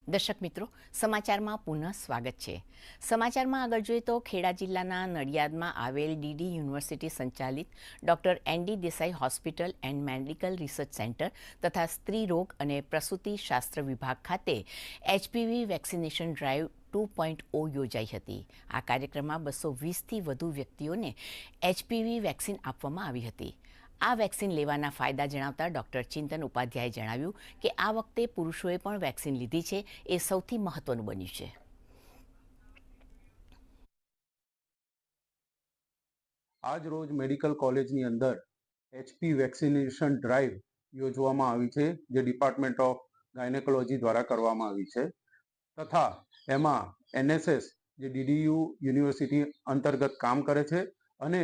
દર્શક મિત્રો, સમાચારમાં પુનઃ સ્વાગત છે. સમાચારમાં આગળ જોઈએ તો ખેડા જિલ્લાના નડિયાદમાં આવેલ ડીડી યુનિવર્સિટી સંચાલિત doctor ND Desai hospital and medical research centre તથા સ્ત્રી રોગ અને પ્રસૂતિ શાસ્ત્ર વિભાગ ખાતે HPV વેક્સિનેશન ડ્રાઈવ 2.0 યોજાઈ હતી. આ કાર્યક્રમમાં 220થી વધુ વ્યક્તિઓને HPV વેક્સિન આપવામાં આવી હતી. આ વેક્સિન લેવાના ફાયદા જણાવતા ડૉક્ટર ચિંતન ઉપાધ્યાયે જણાવ્યું કે આ વખતે પુરુષોએ પણ વેક્સિન લીધી છે એ સૌથી મહત્વનું બન્યું છે. આજ રોજ મેડિકલ કોલેજની અંદર HP વેક્સિનેશન ડ્રાઈવ યોજવામાં આવી છે, જે ડિપાર્ટમેન્ટ ઓફ ગાયનેકોલોજી દ્વારા કરવામાં આવી છે તથા એમાં NSS જે DDU યુનિવર્સિટી અંતર્ગત કામ કરે છે અને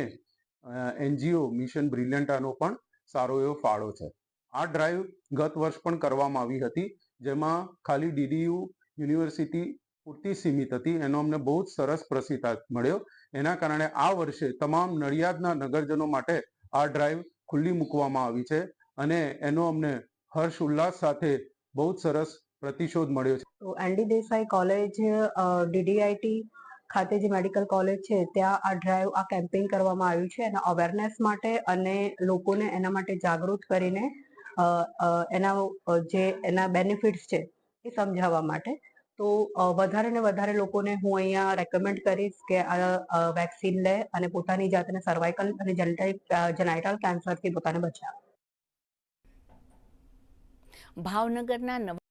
NGO મિશન બ્રિલિયન્ટાનો પણ સારો એવો ફાળો છે. આ ડ્રાઈવ ગત વર્ષ પણ કરવામાં આવી હતી, જેમાં ખાલી DDU યુનિવર્સિટી પૂરતી સીમિત હતી. એનો અમને બહુ જ સરસ પ્રતિસાદ મળ્યો. એના કારણે આ વર્ષે તમામ નડિયાદના નગરજનો માટે આ ડ્રાઈવ ખુલ્લી મૂકવામાં આવી છે અને એનો અમને હર્ષ ઉલ્લાસ સાથે બહુ જ સરસ પ્રતિસાદ મળ્યો છે. તો એનડી દેસાઈ કોલેજ DDIT ખાતે જે મેડિકલ કોલેજ છે ત્યાં આ ડ્રાઈવ આ કેમ્પેઇન કરવામાં આવ્યું છે એના અવેરનેસ માટે અને લોકોને એના માટે જાગૃત કરીને એના બેનિફિટ્સ છે એ સમજાવવા માટે. તો વધારે ને વધારે લોકોને હું અહીંયા રેકમેન્ડ કરીશ કે આ વેક્સિન લે અને પોતાની જાતને સર્વાઇકલ અને જેનાઇટલ કેન્સરથી પોતાને બચાવે. ભાવનગરના